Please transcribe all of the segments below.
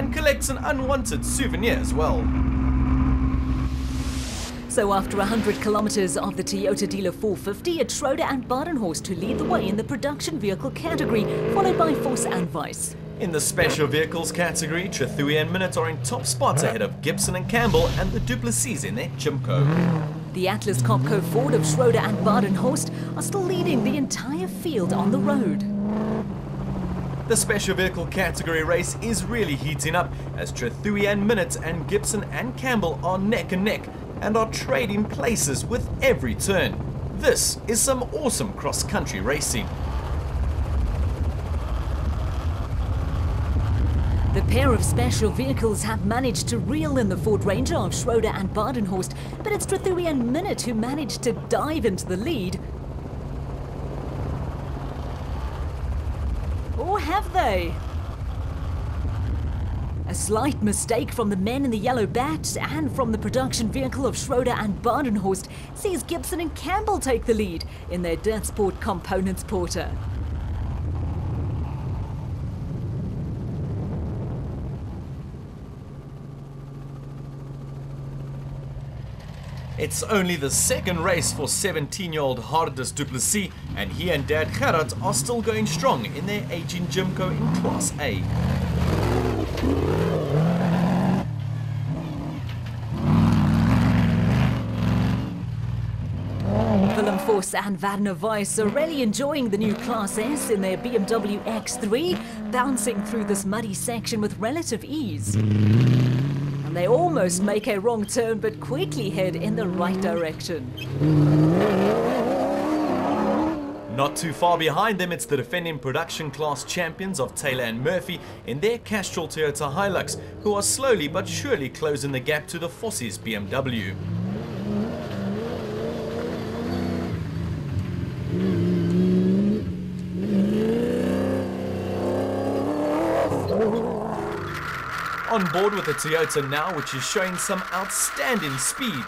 and collects an unwanted souvenir as well. So after 100 kilometers of the Toyota Dealer 450, it's Schroeder and Badenhorst who lead the way in the production vehicle category, followed by Force and Weiss. In the special vehicles category, Trethewey and Minute are in top spots ahead of Gibson and Campbell and the Duplessis in their Jimco. The Atlas Copco Ford of Schroeder and Badenhorst are still leading the entire field on the road. The special vehicle category race is really heating up as Trethewey and Minute and Gibson and Campbell are neck and neck and are trading places with every turn. This is some awesome cross-country racing. The pair of special vehicles have managed to reel in the Ford Ranger of Schroeder and Badenhorst, but it's Trethewey and Minute who managed to dive into the lead. Or have they? A slight mistake from the men in the yellow bat and from the production vehicle of Schroeder and Badenhorst sees Gibson and Campbell take the lead in their Dirt Sport Components Porter. It's only the second race for 17-year-old Hardus Duplessis, and he and Dad Gerard are still going strong in their aging Jimco in Class A. Willem Force and Werner Weiss are really enjoying the new Class S in their BMW X3, bouncing through this muddy section with relative ease. And they almost make a wrong turn but quickly head in the right direction. Not too far behind them, it's the defending production class champions of Taylor and Murphy in their Castrol Toyota Hilux, who are slowly but surely closing the gap to the Fossies BMW. On board with the Toyota now, which is showing some outstanding speed.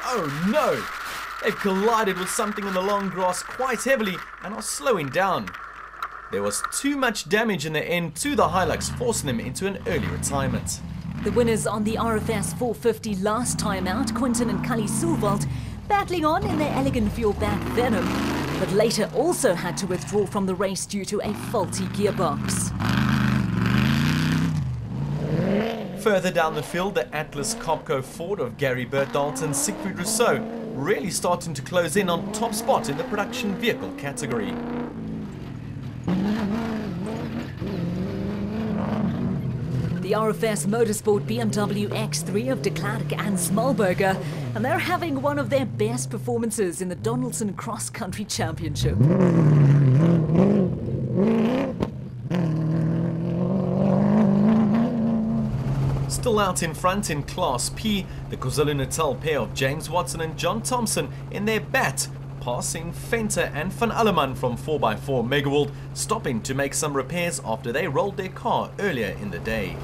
Oh no! They've collided with something in the long grass quite heavily and are slowing down. There was too much damage in the end to the Hilux, forcing them into an early retirement. The winners on the RFS 450 last time out, Quinton and Cully Sulwald, battling on in their elegant fuel-back Venom, but later also had to withdraw from the race due to a faulty gearbox. Further down the field, the Atlas Copco Ford of Gary Bertholdt and Siegfried Rousseau really starting to close in on top spot in the production vehicle category. The RFS Motorsport BMW X3 of de Klerk and Smallberger, and they're having one of their best performances in the Donaldson Cross Country Championship. Still out in front in Class P, the KwaZulu-Natal pair of James Watson and John Thompson in their bat, passing Fenter and Van Alleman from 4x4 Megaworld, stopping to make some repairs after they rolled their car earlier in the day.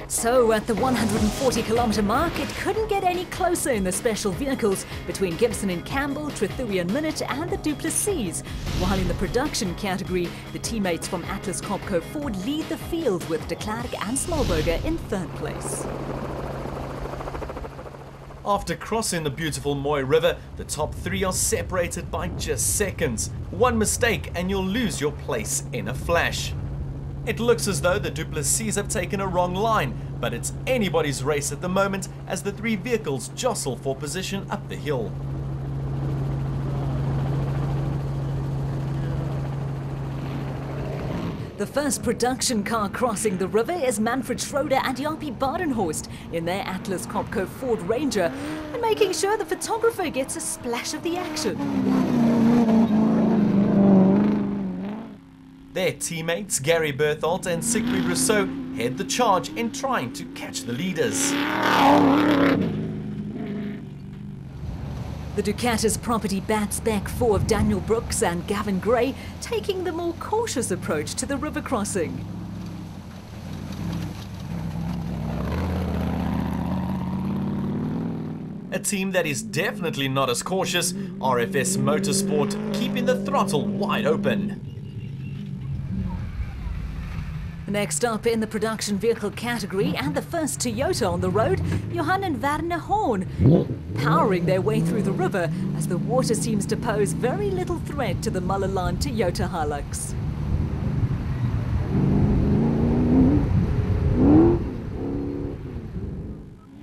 So at the 140-kilometer mark, it couldn't get any closer in the special vehicles between Gibson and Campbell, Trethewey and Minute and the Duplessis, while in the production category, the teammates from Atlas Copco Ford lead the field with de Klerk and Smallberger in third place. After crossing the beautiful Mooi River, the top three are separated by just seconds. One mistake and you'll lose your place in a flash. It looks as though the Duplessis have taken a wrong line, but it's anybody's race at the moment as the three vehicles jostle for position up the hill. The first production car crossing the river is Manfred Schroeder and Jaapie Badenhorst in their Atlas Copco Ford Ranger, and making sure the photographer gets a splash of the action. Their teammates Gary Bertholdt and Siegfried Rousseau head the charge in trying to catch the leaders. The Ducatis Property Bat Spec 4 of Daniel Brooks and Gavin Gray taking the more cautious approach to the river crossing. A team that is definitely not as cautious, RFS Motorsport keeping the throttle wide open. Next up in the production vehicle category, and the first Toyota on the road, Johan and Werner Horn, powering their way through the river as the water seems to pose very little threat to the Mullilan Toyota Hilux.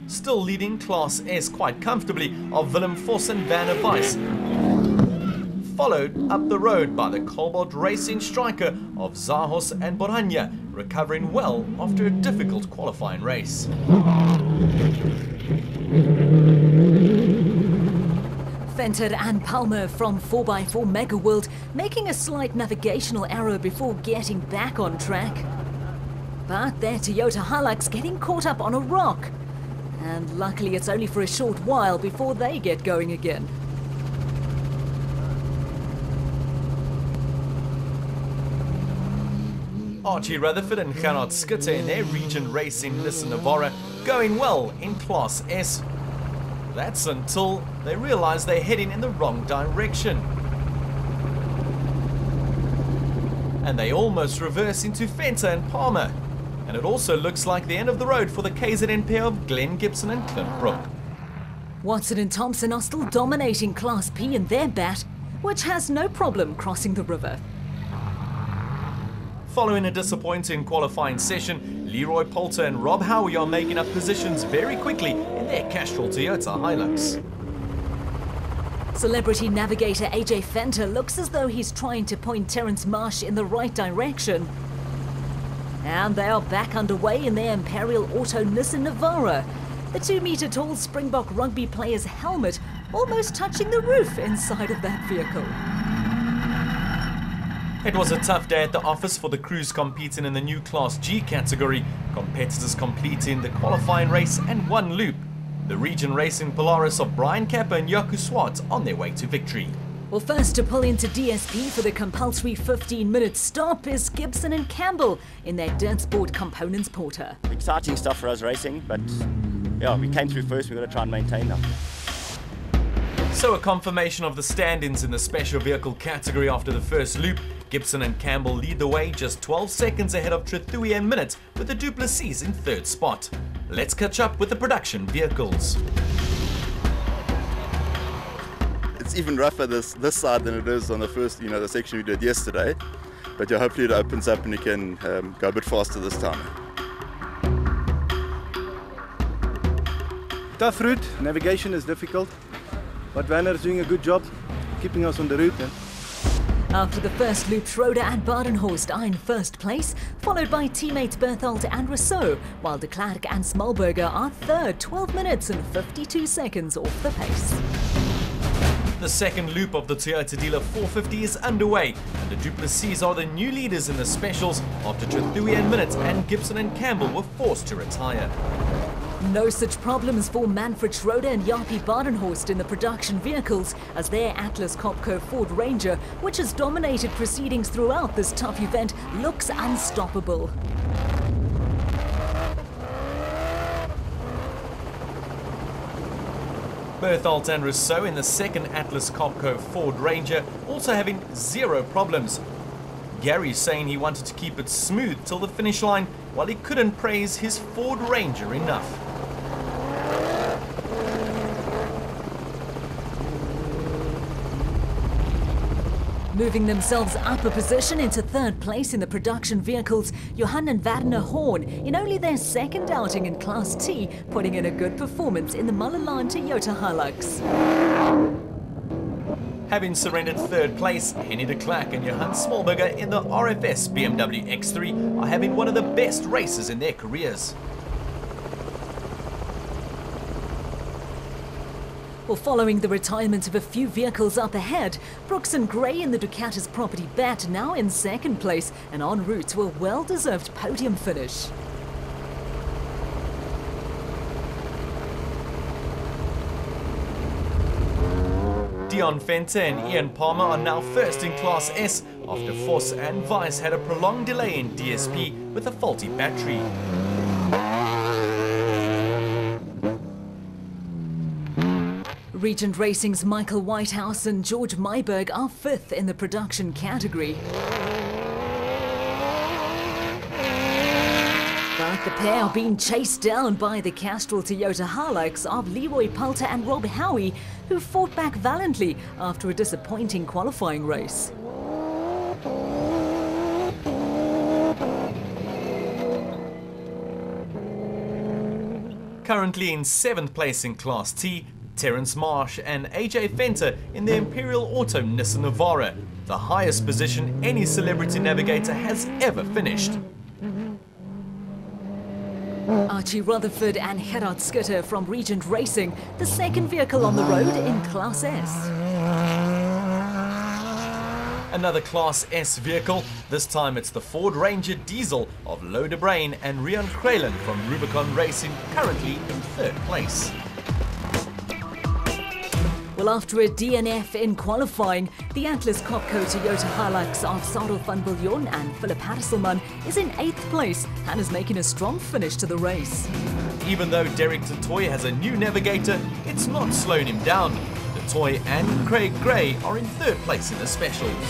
Still leading Class S quite comfortably are Willem Vos and Werner Weiss, followed up the road by the Cobalt Racing striker of Zahos and Boranja, recovering well after a difficult qualifying race. Venter and Palmer from 4x4 Mega World making a slight navigational error before getting back on track. But their Toyota Hilux getting caught up on a rock. And luckily it's only for a short while before they get going again. Archie Rutherford and Gerard Schutte in their region racing Nissan Navara going well in Class S. That's until they realize they're heading in the wrong direction. And they almost reverse into Venter and Palmer. And it also looks like the end of the road for the KZN pair of Glenn Gibson and Clint Brook. Watson and Thompson are still dominating Class P in their bat, which has no problem crossing the river. Following a disappointing qualifying session, Leroy Poulter and Rob Howie are making up positions very quickly in their Castrol Toyota Hilux. Celebrity navigator AJ Venter looks as though he's trying to point Terence Marsh in the right direction. And they are back underway in their Imperial Auto Nissan Navara. The 2-meter-tall Springbok rugby player's helmet almost touching the roof inside of that vehicle. It was a tough day at the office for the crews competing in the new Class G category, competitors completing the qualifying race and one loop. The region racing Polaris of Brian Kappa and Jaco Swart on their way to victory. Well, first to pull into DSP for the compulsory 15-minute stop is Gibson and Campbell in their Dirt Sport Components Porter. Exciting stuff for us racing, but yeah, we came through first, we've got to try and maintain them. So a confirmation of the stand-ins in the special vehicle category after the first loop. Gibson and Campbell lead the way just 12 seconds ahead of Trethewey and Minute, with the Duplessis in third spot. Let's catch up with the production vehicles. It's even rougher this side than it is on the first, the section we did yesterday. But yeah, hopefully it opens up and you can go a bit faster this time. Tough route, navigation is difficult, but Werner is doing a good job keeping us on the route. After the first loop, Schroeder and Badenhorst are in first place, followed by teammates Berthold and Rousseau, while de Klerk and Smallberger are third, 12 minutes and 52 seconds off the pace. The second loop of the Toyota Dealer 450 is underway, and the Duplessis are the new leaders in the specials after Trethewey and Minute and Gibson and Campbell were forced to retire. No such problems for Manfred Schroeder and Jaapie Badenhorst in the production vehicles, as their Atlas Copco Ford Ranger, which has dominated proceedings throughout this tough event, looks unstoppable. Berthold and Rousseau in the second Atlas Copco Ford Ranger also having zero problems. Gary saying he wanted to keep it smooth till the finish line, while he couldn't praise his Ford Ranger enough. Moving themselves up a position into third place in the production vehicles, Johan and Werner Horn, in only their second outing in Class T, putting in a good performance in the Mullilan Toyota Hilux. Having surrendered third place, Henny de Klerk and Johan Smallberger in the RFS BMW X3 are having one of the best races in their careers. Well, following the retirement of a few vehicles up ahead, Brooks and Gray in the Ducatis Property Bat now in second place and en route to a well-deserved podium finish. Dion Venter and Ian Palmer are now first in Class S after Vos and Weiss had a prolonged delay in DSP with a faulty battery. Regent Racing's Michael Whitehouse and George Myberg are fifth in the production category. The pair are being chased down by the Castrol Toyota Hilux of Leroy Poulter and Rob Howie, who fought back valiantly after a disappointing qualifying race. Currently in 7th place in Class T, Terence Marsh and AJ Fenter in the Imperial Auto Nissan Navara, the highest position any celebrity navigator has ever finished. Archie Rutherford and Gerard Schutter from Regent Racing, the second vehicle on the road in Class S. Another Class S vehicle, this time it's the Ford Ranger Diesel of Lo de Brain and Rian Kralin from Rubicon Racing, currently in 3rd place. Well, after a DNF in qualifying, the Atlas Copco Toyota Hilux of Sarel van Biljon and Philip Hasselman is in 8th place and is making a strong finish to the race. Even though Derek Toy has a new navigator, it's not slowing him down. Toy and Craig Gray are in 3rd place in the specials.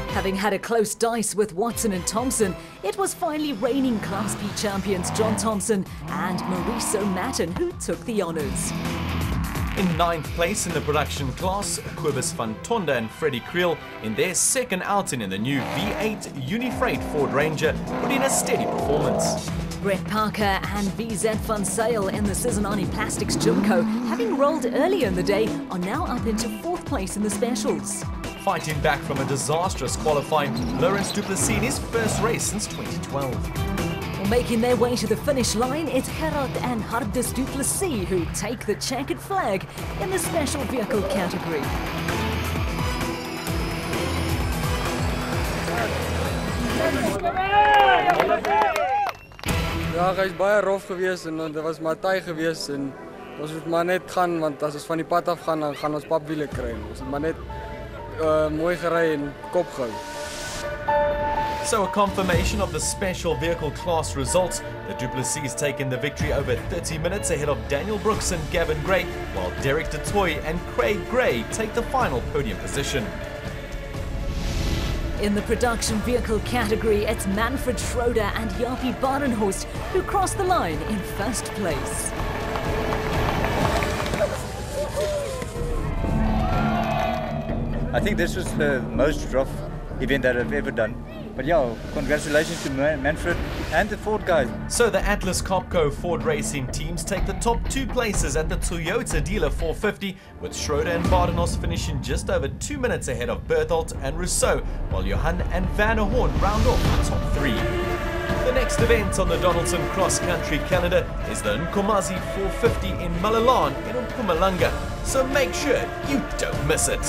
Having had a close dice with Watson and Thompson, it was finally reigning Class P champions John Thompson and Mauricio Matten who took the honours. In 9th place in the production class, Quibus van Tonda and Freddie Creel in their second outing in the new V8 Unifreight Ford Ranger put in a steady performance. Brett Parker and VZ Van Sale in the Cincinnati Plastics Gymco, having rolled earlier in the day, are now up into 4th place in the specials. Fighting back from a disastrous qualifying, Laurens Duplessis in his first race since 2012. Well, making their way to the finish line, it's Gerard and Hardus Duplessis who take the checkered flag in the special vehicle category. Ja, hy is baie rof geweest en dit was maar taai geweest en ons moet maar net gaan want as ons van die pad af gaan dan gaan ons papwiele kry. Ons het maar net mooi gery en kop gehou. So a confirmation of the special vehicle class results. The Duplessis taking the victory over 30 minutes ahead of Daniel Brooks and Gavin Gray, while Derek DeToy and Craig Gray take the final podium position. In the production vehicle category, it's Manfred Schroeder and Jaapie Badenhorst who crossed the line in 1st place. I think this was the most rough event that I've ever done. But yeah, congratulations to Manfred and the Ford guys. So the Atlas Copco Ford Racing teams take the top 2 places at the Toyota Dealer 450, with Schroeder and Badenhorst finishing just over 2 minutes ahead of Berthold and Rousseau, while Johan and Van der Horn round off the top 3. The next event on the Donaldson Cross Country calendar is the Nkomazi 450 in Malalan in Mpumalanga, so make sure you don't miss it.